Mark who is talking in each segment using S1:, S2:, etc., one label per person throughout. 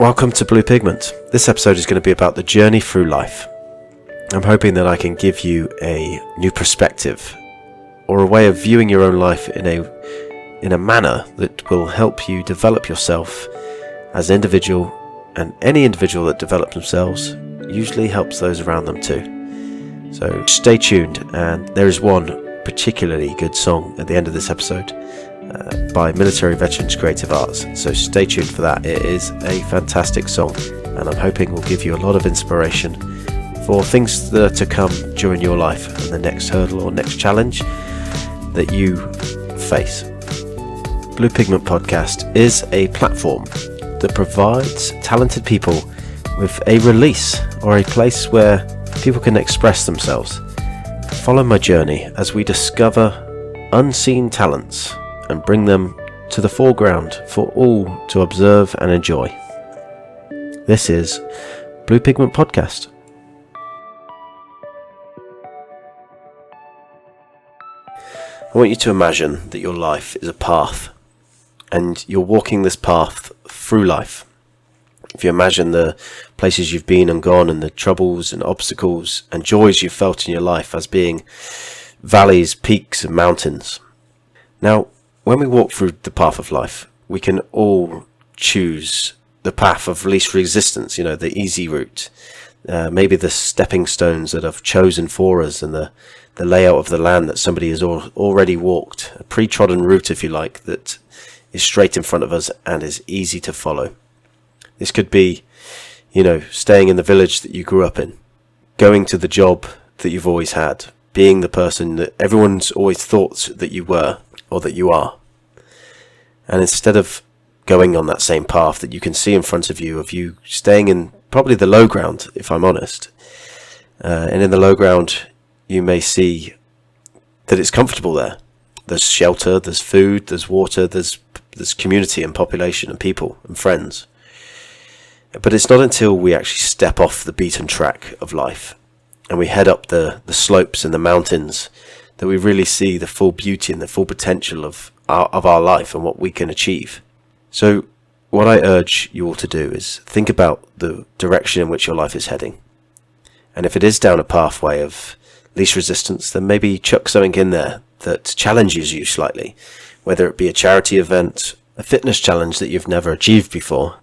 S1: Welcome to Blue Pigment. This episode is going to be about the journey through life. I'm hoping that I can give you a new perspective or a way of viewing your own life in a manner that will help you develop yourself as an individual, and any individual that develops themselves usually helps those around them too. So stay tuned, and there is one particularly good song at the end of this episode by Military Veterans Creative Arts, so stay tuned for that. It is a fantastic song, and I'm hoping will give you a lot of inspiration for things that are to come during your life and the next hurdle or next challenge that you face. Blue Pigment Podcast is a platform that provides talented people with a release or a place where people can express themselves. Follow my journey as we discover unseen talents and bring them to the foreground for all to observe and enjoy. This is Blue Pigment Podcast. I want you to imagine that your life is a path, and you're walking this path through life. If you imagine the places you've been and gone, and the troubles and obstacles and joys you've felt in your life as being valleys, peaks and mountains. Now, when we walk through the path of life, we can all choose the path of least resistance, the easy route. Maybe the stepping stones that I've chosen for us, and the layout of the land that somebody has already walked. A pre-trodden route, if you like, that is straight in front of us and is easy to follow. This could be, staying in the village that you grew up in, going to the job that you've always had, being the person that everyone's always thought that you were or that you are. And instead of going on that same path that you can see in front of you, of you staying in probably the low ground, if I'm honest, and in the low ground you may see that it's comfortable there. There's shelter, there's food, there's water, there's community and population and people and friends. But it's not until we actually step off the beaten track of life and we head up the slopes and the mountains that we really see the full beauty and the full potential of our life and what we can achieve. So what I urge you all to do is think about the direction in which your life is heading. And if it is down a pathway of least resistance, then maybe chuck something in there that challenges you slightly, whether it be a charity event, a fitness challenge that you've never achieved before,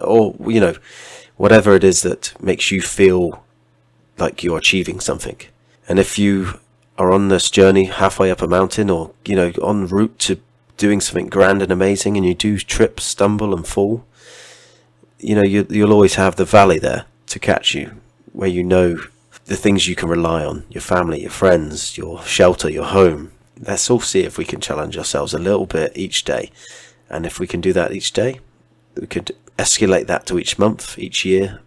S1: or whatever it is that makes you feel like you're achieving something. And if you are on this journey halfway up a mountain, or en route to doing something grand and amazing, and you do trip, stumble and fall, you'll always have the valley there to catch you, where the things you can rely on, your family, your friends, your shelter, your home. Let's all see if we can challenge ourselves a little bit each day. And if we can do that each day, we could escalate that to each month, each year,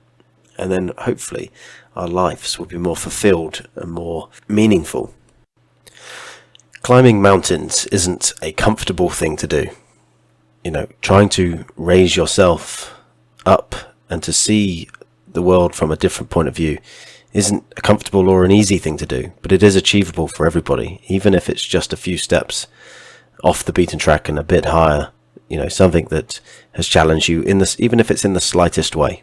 S1: and then hopefully our lives will be more fulfilled and more meaningful. Climbing mountains isn't a comfortable thing to do. Trying to raise yourself up and to see the world from a different point of view isn't a comfortable or an easy thing to do, but it is achievable for everybody, even if it's just a few steps off the beaten track and a bit higher, something that has challenged you even if it's in the slightest way.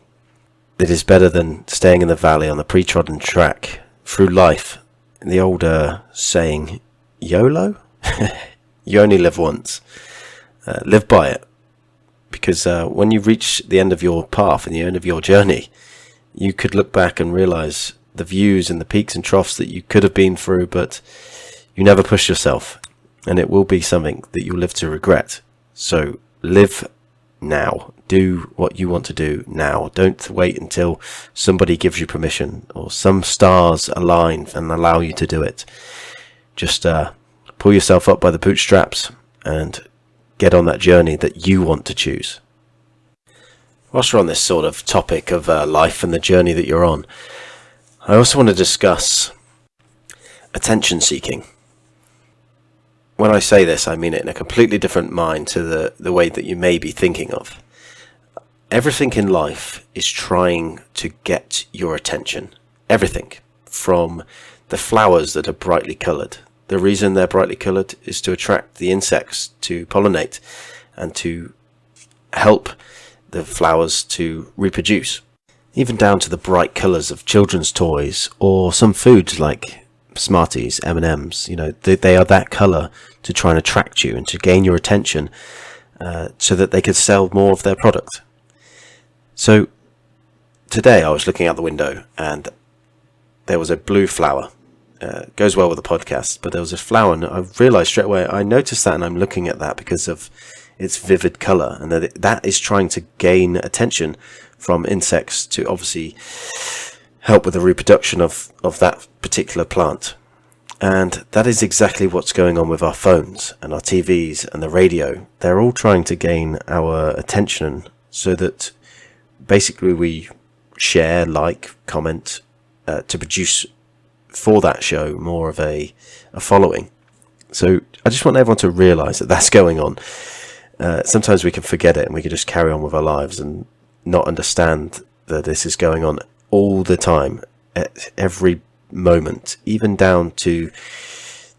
S1: It is better than staying in the valley on the pre-trodden track through life. The old saying, YOLO? You only live once. Live by it. Because when you reach the end of your path and the end of your journey, you could look back and realize the views and the peaks and troughs that you could have been through, but you never pushed yourself. And it will be something that you'll live to regret. So live now. Do what you want to do now. Don't wait until somebody gives you permission or some stars align and allow you to do it. Just pull yourself up by the bootstraps and get on that journey that you want to choose. Whilst we're on this sort of topic of life and the journey that you're on, I also want to discuss attention seeking. When I say this, I mean it in a completely different mind to the way that you may be thinking of. Everything in life is trying to get your attention. Everything. From the flowers that are brightly coloured. The reason they're brightly coloured is to attract the insects to pollinate and to help the flowers to reproduce. Even down to the bright colours of children's toys or some foods like Smarties, M&Ms. They are that colour to try and attract you and to gain your attention so that they could sell more of their product. So today I was looking out the window and there was a blue flower. Goes well with the podcast, but there was this flower and I realised straight away, I noticed that and I'm looking at that because of its vivid colour, and that is trying to gain attention from insects to obviously help with the reproduction of that particular plant. And that is exactly what's going on with our phones and our TVs and the radio. They're all trying to gain our attention so that basically we share, like, comment to produce for that show more of a following. So I just want everyone to realise that that's going on. Sometimes we can forget it and we can just carry on with our lives and not understand that this is going on all the time, at every moment, even down to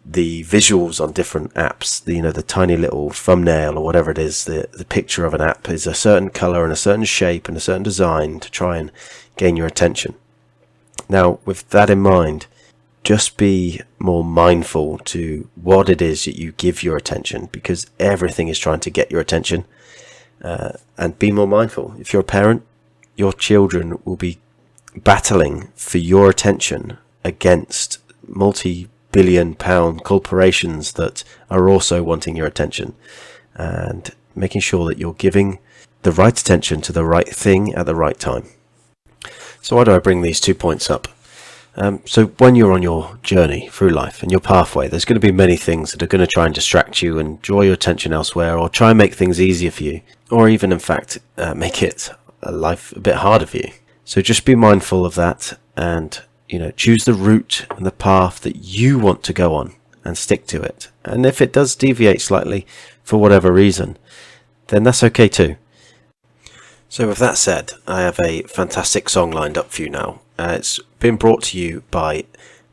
S1: the visuals on different apps. The tiny little thumbnail or whatever it is, the picture of an app is a certain colour and a certain shape and a certain design to try and gain your attention. Now, with that in mind, just be more mindful to what it is that you give your attention, because everything is trying to get your attention. And be more mindful. If you're a parent, your children will be battling for your attention against multi-billion-pound corporations that are also wanting your attention, and making sure that you're giving the right attention to the right thing at the right time. So why do I bring these 2 points up? So when you're on your journey through life and your pathway, there's going to be many things that are going to try and distract you and draw your attention elsewhere, or try and make things easier for you, or even in fact make it life a bit harder for you. So just be mindful of that, and choose the route and the path that you want to go on and stick to it. And if it does deviate slightly for whatever reason, then that's okay too. So with that said, I have a fantastic song lined up for you now. It's been brought to you by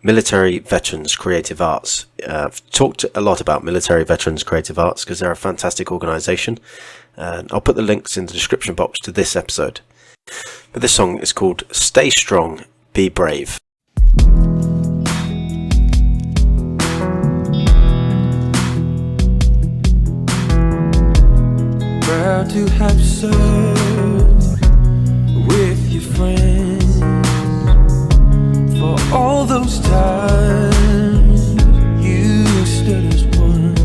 S1: Military Veterans Creative Arts. I've talked a lot about Military Veterans Creative Arts because they're a fantastic organisation. I'll put the links in the description box to this episode. But this song is called Stay Strong, Be Brave.
S2: Proud to have served with your friends for all those times you stood as one,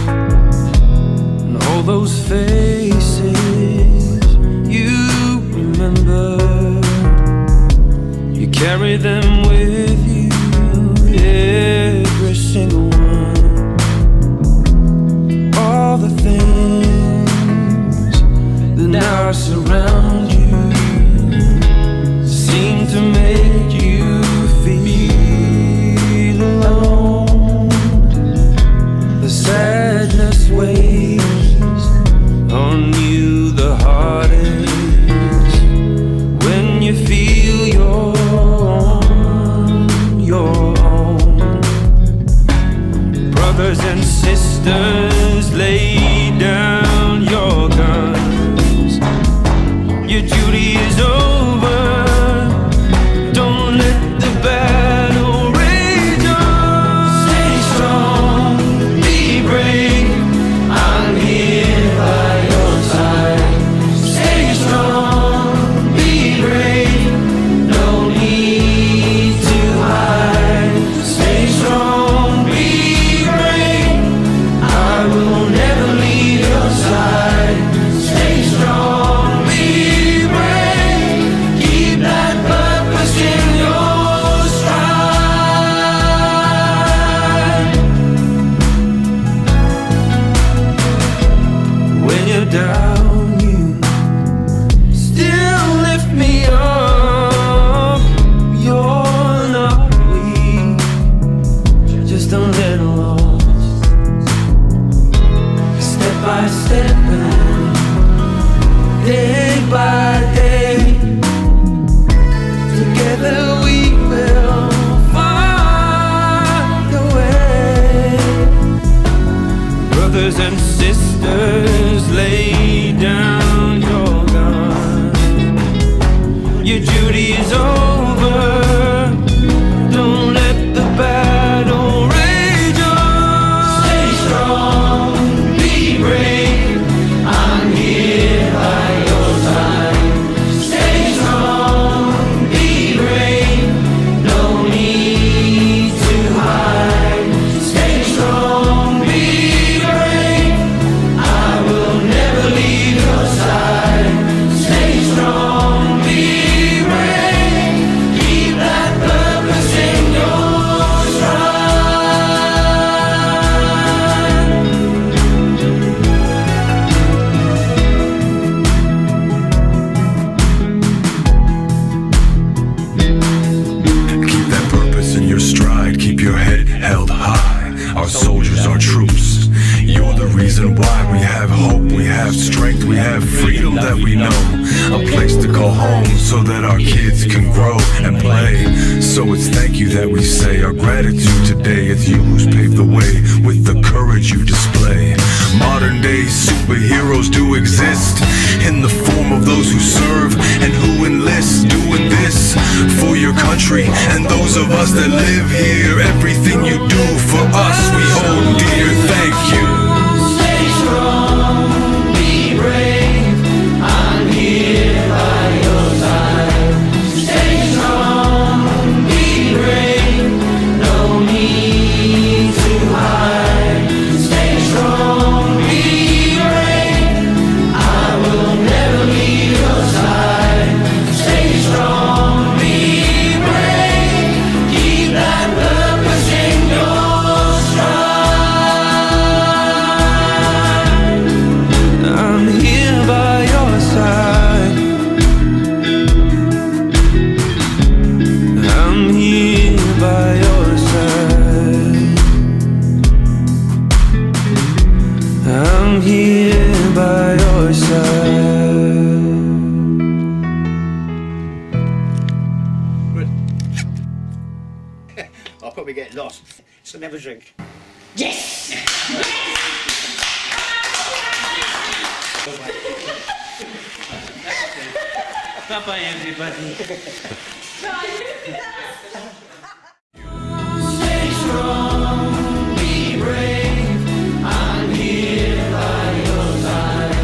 S2: and all those faces you remember. You carry them with you, every single one. All the things that now surround you seem to make you feel alone. The sadness weighs on you the hardest when you feel you're on your own. Brothers and sisters, lay down your guns. Your duty is over. Don't let the battle rage on. Stay strong, be brave. I'm here by your side. Stay strong, be brave. No need to hide. Stay strong, be brave. I will never leave your side. Stay strong, be brave. your duty's over. Don't let the battle rage on. Stay strong, be brave. I'm here by your side. Stay strong, be brave. No need to hide. Stay strong, be brave. I will never leave your side. Stay strong, be brave. Keep that purpose in your stride.
S3: Keep that purpose in your stride, keep your head held high. Our soldiers, our troops, you're the reason why we have hope, we have strength, we have freedom that we know. A place to call home so that our kids can grow and play. So it's thank you that we say, our gratitude today. It's you who's paved the way with the courage you display. Modern day superheroes do exist in the form of those who serve and who enlist, doing this for your country and those of us that live here. Everything you do for us we hold dear. Thank you.
S2: Stay strong, be brave. I'm here by your side. Stay strong, be brave. No need to hide. Stay strong, be brave. I will never leave your side. Stay strong, be brave. Keep that purpose in your stride. I'm here by your side. I'm here by your side. I'm here by your side.
S4: I'll probably get lost, so never drink.
S2: Bye-bye, everybody. Stay strong, be brave. I'm here by your side.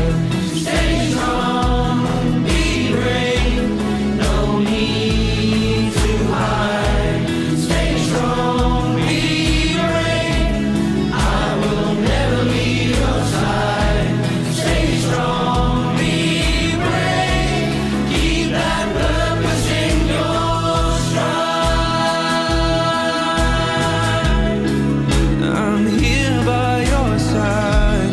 S2: Stay strong, be brave. No need to hide. Stay strong, be brave. I will never leave your side. Stay strong, be brave. Keep that purpose in your stride. I'm here by your side.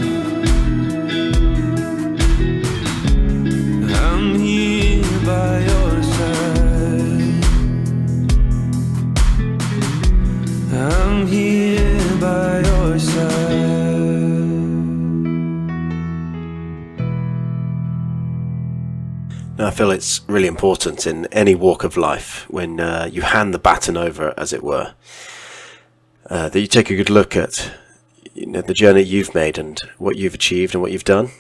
S2: I'm here by your side. I'm here by your side.
S1: Now, I feel it's really important in any walk of life when you hand the baton over, as it were, that you take a good look at the journey you've made and what you've achieved and what you've done,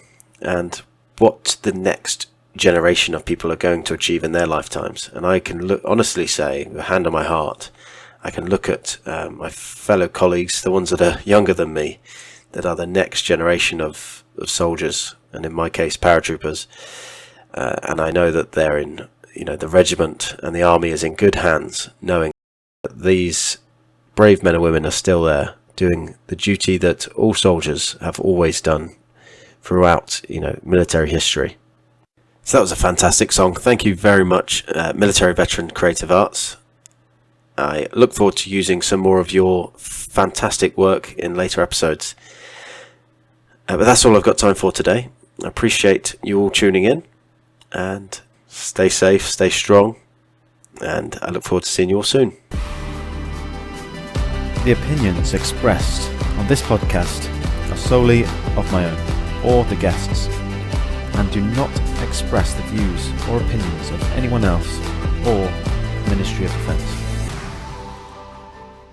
S1: and what the next generation of people are going to achieve in their lifetimes. And I can honestly say, with a hand on my heart, I can look at my fellow colleagues, the ones that are younger than me, that are the next generation of soldiers, and in my case, paratroopers. And I know that they're in, the regiment and the army is in good hands, knowing that these brave men and women are still there, doing the duty that all soldiers have always done throughout, military history. So that was a fantastic song. Thank you very much, military veteran Creative Arts. I look forward to using some more of your fantastic work in later episodes. But that's all I've got time for today. I appreciate you all tuning in, and stay safe, stay strong, and I look forward to seeing you all soon.
S5: The opinions expressed on this podcast are solely of my own or the guests, and do not express the views or opinions of anyone else or Ministry of Defence.